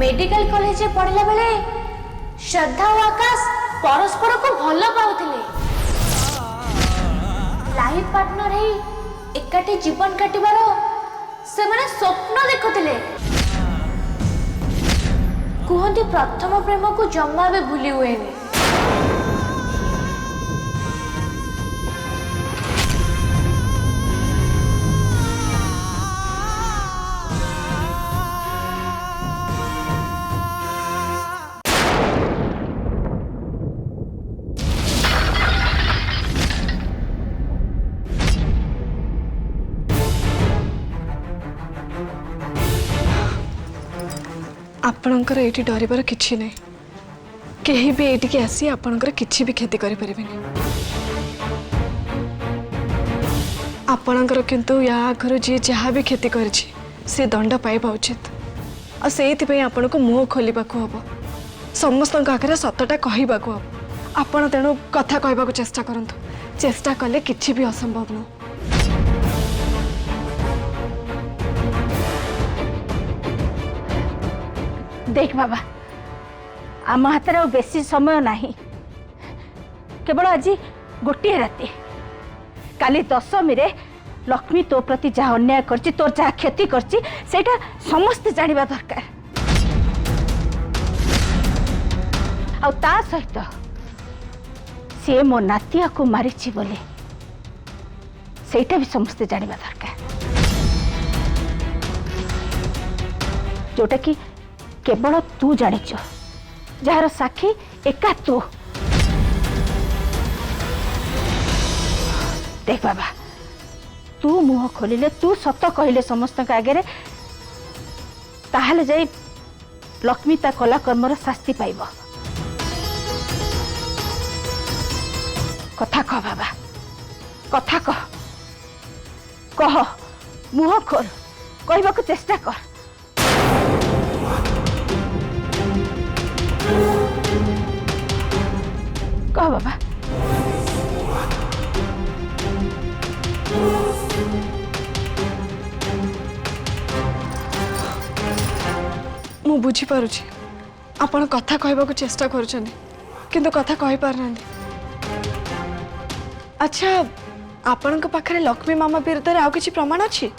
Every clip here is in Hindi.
मेडिकल कॉलेज पढ़ला बेले श्रद्धा और आकाश परस्पर को भल पाउथिले। लाइफ पार्टनर है एकाठी जीवन काटिबार से माने स्वप्न देखुथिले। कहते प्रथम प्रेम को जमा भी भूली हुएनी। आपणकर ये डरबार कि ना कहीं भी ये आसी आपणकर किसी भी क्षति करें आपणकर किंतु या आगर जी जहाँ भी क्षति कर दंड पाइबा उचित से आपण को मुह खोलने हम समस्त आगे सतटा कहवा हम आपण तेणु कथा कहवा चेष्टा करूँ चेष्टा कले किसी भी असंभव नुह। देख बाबा आम हाथ में बेसी समय नहीं केवल आज गोटे राति काली दशमी रे लक्ष्मी तो प्रति जहाँ अन्याय करची तोर जहाँ क्षति करची सेटा समस्त जानिबा दरकार आ ता सहित सी मो नातिया को मारिची बोले सेटा भी समस्त जानिबा दरकार जोटा कि केवल तू जानिच जार साक्षी एका तू। देख बाबा तू मुह खोलिले तू सत कहले समस्त आगे ताहले जाई लक्ष्मी ता कला कर्मर शास्ति पाइब। कथा कह बाबा कथा कह मुह खोल कहबा को चेष्टा कर। कह बाबा मु बुझी पारुछि आपण कथा कहबा को चेष्टा करूछन किंतु कथा कहि पार ना। अच्छा आपण को पाखरे लक्ष्मी मामा विरुद्ध रे आ किछि प्रमाण अछि?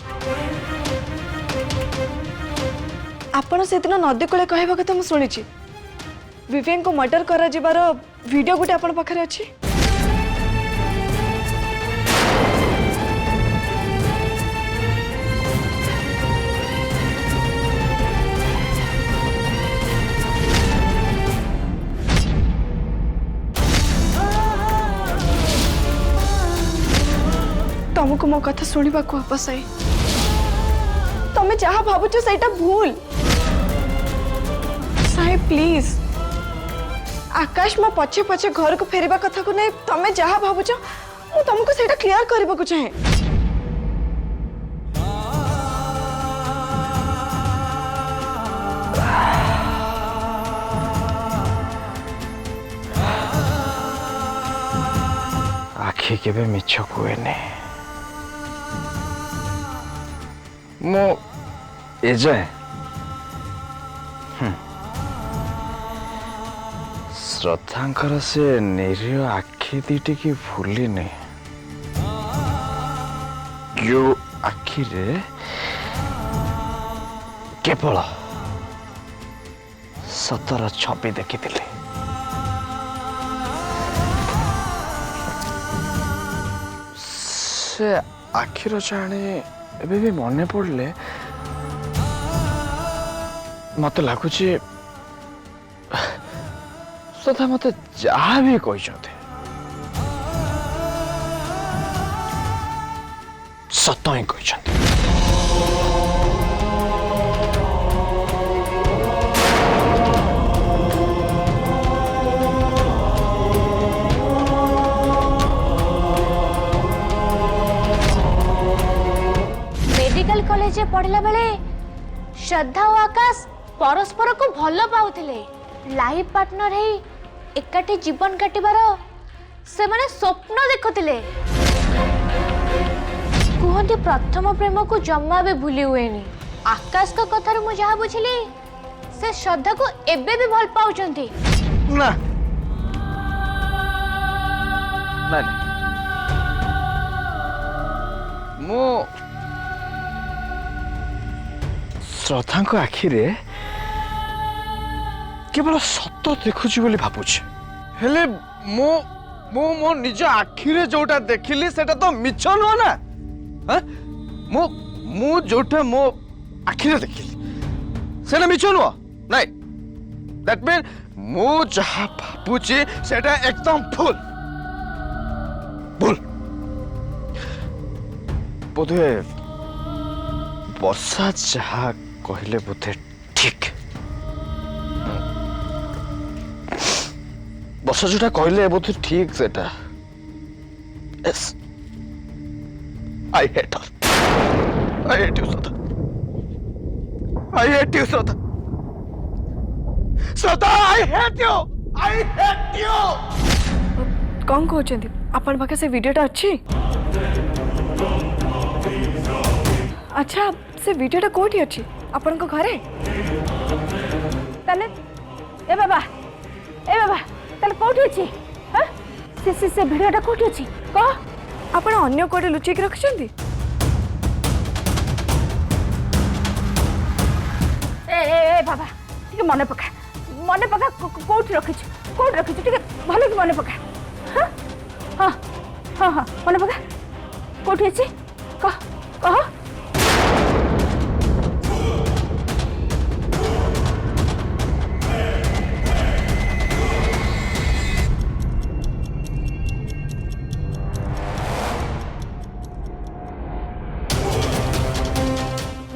आपण से दिन नदी कूले कहबा कथा मु सुनिछि विवेक को मर्डर करा जिबार वीडियो गुटे आपण पाखरे अछि? तुमको मो कथा सुनिबा को वापस आई तमे जहाँ भावुछ सेटा भूल साहेब प्लीज आकाश मो पछे पछे घर को फेरिबा कथा को नहीं तमे जहाँ भावुछ मु तुमको सेटा क्लियर करबा को चाहे। आखि केबे मिछ कुए ने मो एजाए श्रद्धांकर से निरीह आखि दीटी की भूली नहीं जो आखि रे केवल सतर छवि देखी से आखिर जाने एबे भी मने पड़ले मत लगुच सदा मत जहाँ भी कही सत ही कही। मेडिकल कॉलेज पढ़ला बेले श्रद्धा और आकाश परस्पर को भल पाउथिले। लाइफ पार्टनर है एकाठी जीवन काटिबार से माने स्वप्न देखुथिले। कहते प्रथम प्रेम को जमा भी भूली हुएनी। आकाश का कथार मु जहाँ बुझिली से श्रद्धा को एबे भी भल पाउचंती। ना ना मो श्रद्धा को आखि रे केवल सत देखुची बोली भाबुची हेले मो मो मो निज आखि रे जोटा देखिली सेटा तो मिछ न ना हां मो मो जोटा मो आखि रे देखिली सेटा मिछ न नाही दैट मीन मो जहा भाबुची सेटा एकदम फुल भूल बोधे वर्षा जहा कहले बोधे ठीक वर्षा जोटा कहले बोधे ठीक सेटा yes I hate her I hate you Shraddha I hate you Shraddha Shraddha I hate you कौन कहते आपण पाखे से वीडियोटा अच्छी अच्छा से वीडियोटा कोठी अच्छी आपण को घरे ताले ए बाबा ताले कोठी अछि हां से वीडियोटा कोठी अछि कह आपण अन्य कोडे लुचि के रखछंती ए बाबा ठीक मने पका कोठी रखिछु ठीक भले कि मने पका हां हां हां मने पका कोठी अछि कह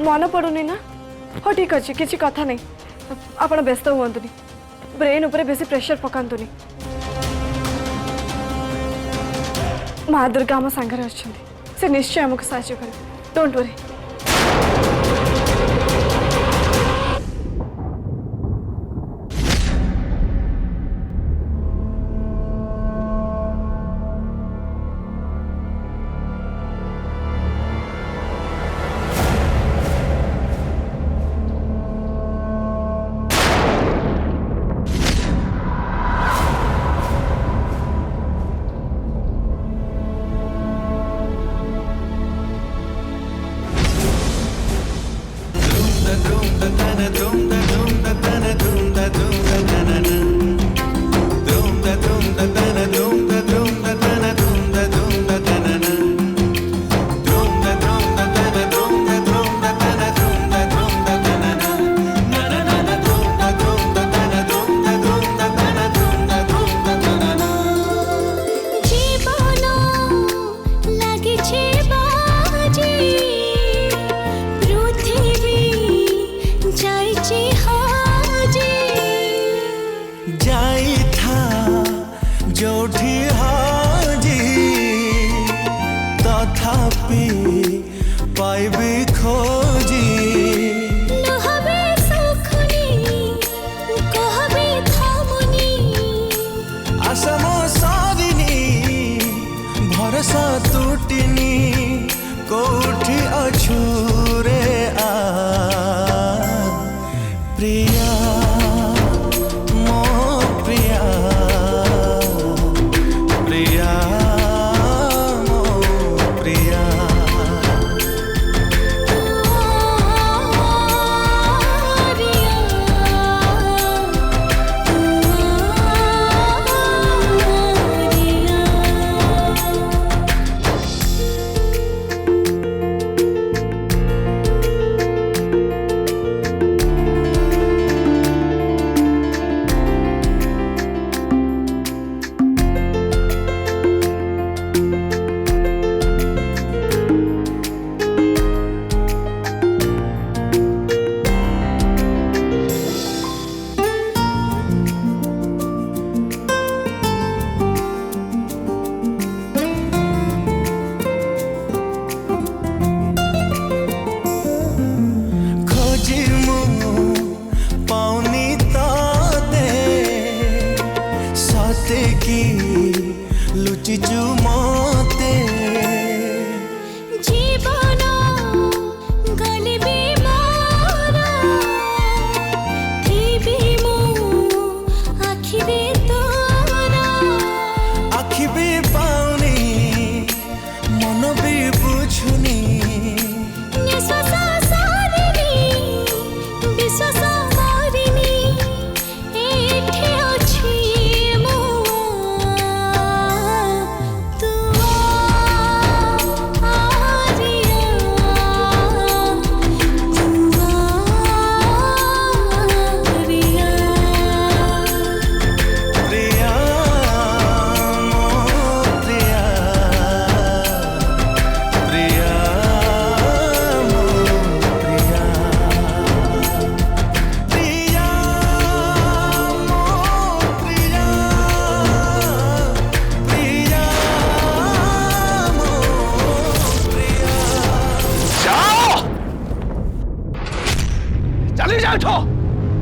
मन पड़ुनी ना हाँ ठीक अच्छे किसी कथा नहीं आप व्यस्त हूँ ब्रेन उपर बेसी प्रेशर पकातुनि माँ दुर्गा आम सांगे अच्छा से निश्चय आमको साहाय्य करे डोंट वरी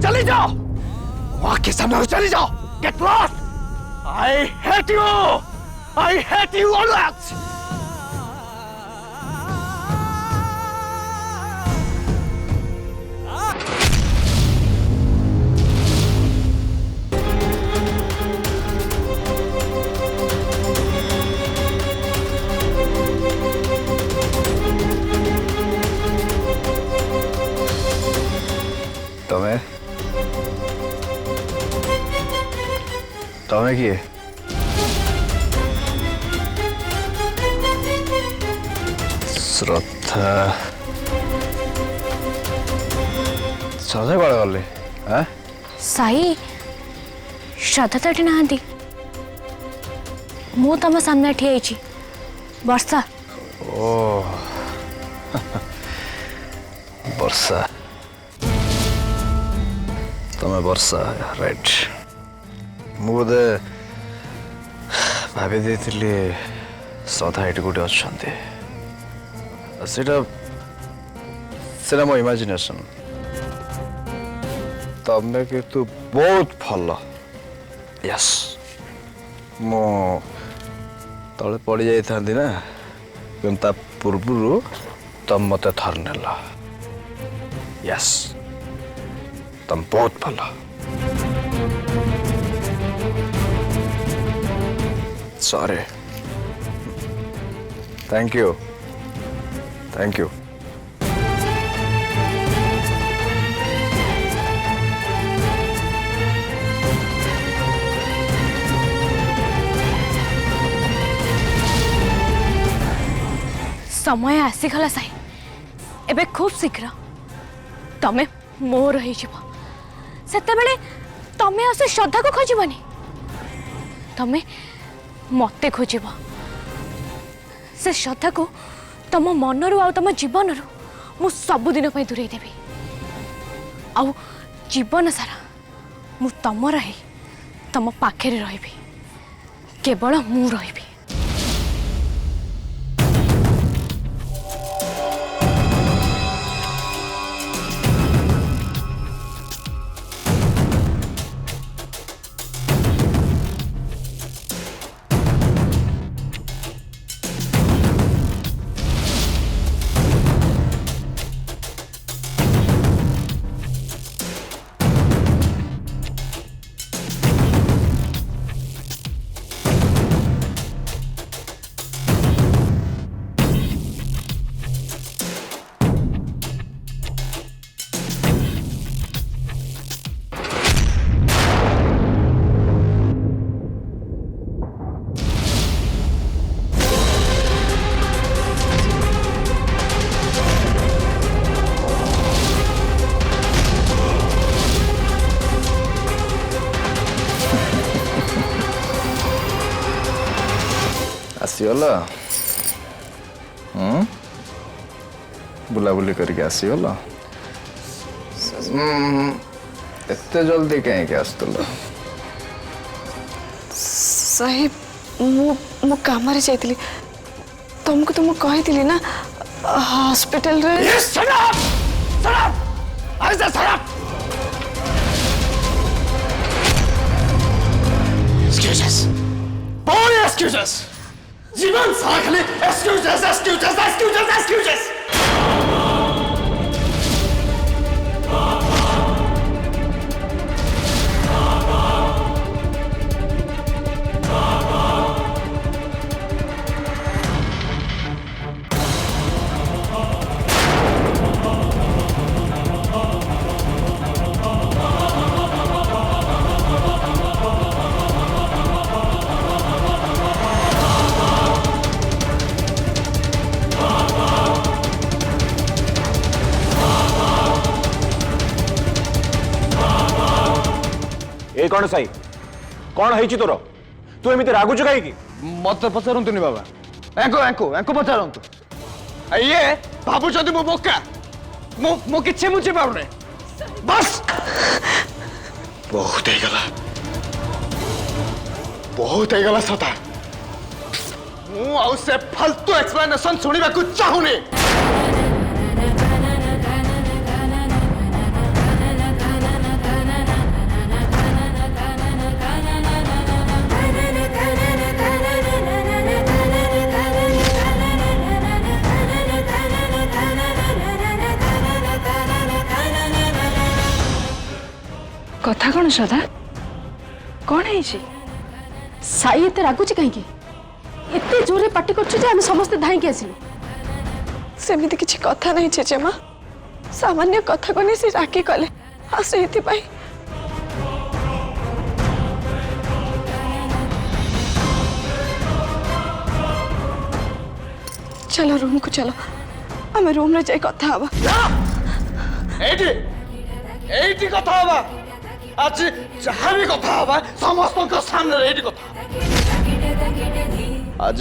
चली जाओ, वहां के सामने चली जाओ। Get lost. I hate you, I hate you always. तुम्हें तुम्हें किए श्रद्धा श्रद्धा कौन गली हाँ साई श्रद्धा तो ये ना मु तुम सामने ठिया वर्षा। ओ वर्षा तुम्हें वर्षा राइट मु बोधे भाभी देती श्रद्धा ये गोटे अच्छा सेटा मो इमेजिनेशन तमें कितु बहुत भल यस मो तले पड़ जाता ना कि पूर्व तुम मत थर नेल यस तुम बहुत भल sorry thank you thank you समय आसीगला साई एबे खूब शीघ्र तमे मोर हो सेतेबेले तमे आसे श्रद्धा को खोजबनी तमे मते खोजब से श्रद्धा को तम मनरु आ तम जीवन मु सबुदिन दूरे देवी आउ जीवन सारा मु तम रही तम पाखे रही केवल मु रही। आसीगला बुलाबुली करके आसीगला एते जल्दी कहीं आसतल साहिब मु काम रे जाइतली तुमको तो मु कही ना हॉस्पिटल रे Shut up! Shut up! I said shut up! Excuses. All excuses. जीवन सारा खाली excuses, excuses, excuses, excuses. ए कौन साई कौन है तोर तू एमती रागुच कहीं मत पचारतुनि बाबा एंको पचारतु ये भावुं मो बोका मो किसी बुझी पारे बस बहुत गला सता से फालतू एक्सप्लेनेशन सुनिबा को चाहूनी କଥା କ'ଣ ଶ୍ରଦ୍ଧା? କ'ଣ ହେଇଛି? ସାଇ ଏତେ ରାଗୁଛି କାହିଁକି? ଏତେ ଜୋରରେ ପାଟି କରୁଛୁ ଯେ ଆମେ ସମସ୍ତେ ଧାଇଁକି ଆସିଲୁ। ସେମିତି କିଛି କଥା ନାହିଁ ଜେଜେମା, ସାମାନ୍ୟ କଥାକୁ ନେଇ ସେ ରାଗି କଲେ, ଆଉ ସେଇଥିପାଇଁ चलो रूम को चलो, आम रूम रे जाई कथा हवा। एठी एठी कथा हवा, आज जहाँ भी कथा हवा समस्त को सामने एठी कथा। आज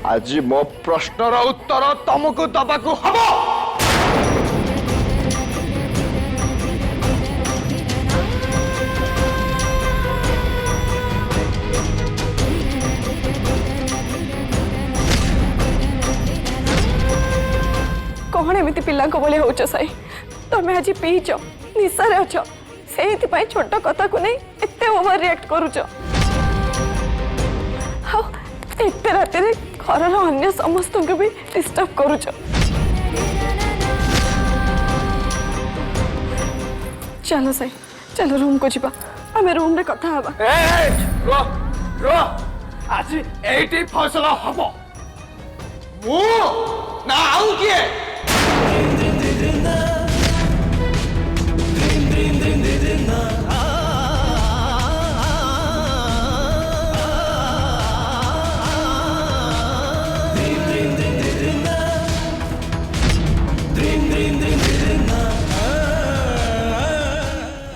आज मो प्रश्नर उत्तर तुमको दबाकू हबो। कौन एमती पिला भाई हो साई? तुम्हें आज पीच निशा अच्छ से छोट कथा को नहीं एते ओवर रिएक्ट करुच। एते रात घर अन्य समस्त को भी डिस्टर्ब करुच। चलो साई चलो रूम को जीवा, आम रूम रे कथा हवा। आज एटी फैसला हबो मु ना आउ किए।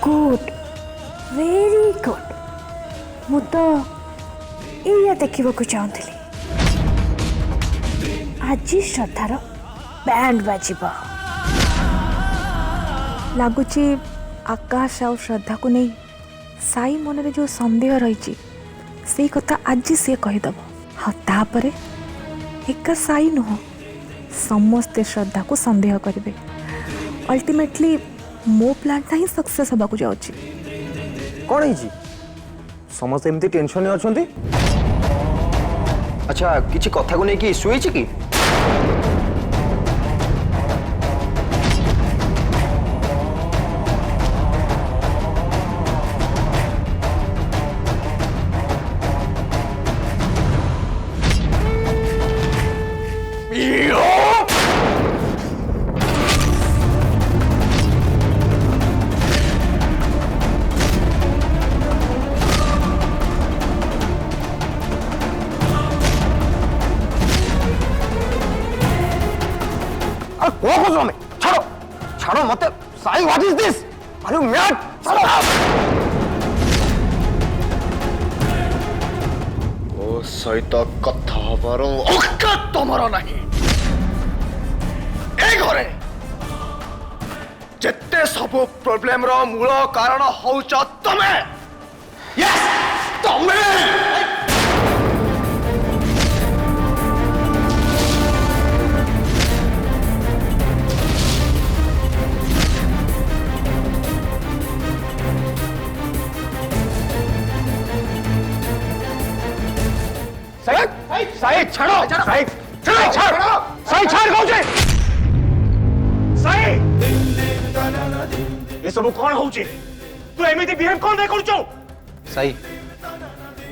Good very good. मु तो ये देखा चाहूली आज श्रद्धार बैंड बाजिब लगुच। आकाश आ श्रद्धा को नहीं साई मन रे जो संदेह रही से कथा आज सी कहीदेव। हाँ तापरे एका साई नुह समस्ते श्रद्धा को संदेह करेंगे। अल्टीमेटली मो प्लान ही सक्सेस होगा जाऊँगी। कौन है समस्त एमती टेंशन अच्छा? अच्छा किसी कथा को लेकिन इश्यू है कि? छाड़ो छाड़ो मत Sai, what is this? Are you mad? छाड़ो। ओ सहित कथा हबार औकात तुमर नहीं। ए घरे जेते सब प्रॉब्लम रो मूल कारण होउच तमे। यस तमे। साई छाड़ो साई छाड़ो साई छाड़ कहूचे। साई ये सब कौन होउची? तू एमिति बिहेव कौन दे करूचो? Psi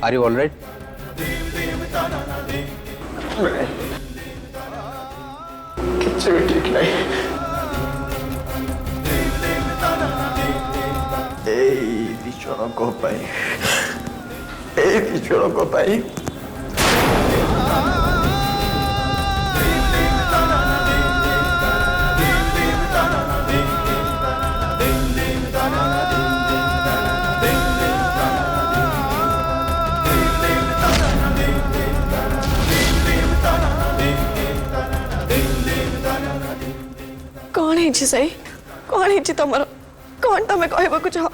R you alright? किसी भी ठीक नहीं। ए दिचों को पाई, ए दिचों को पाई। कौन है सही? कौन है तुम? कौन तुम्हें कहबा चाह?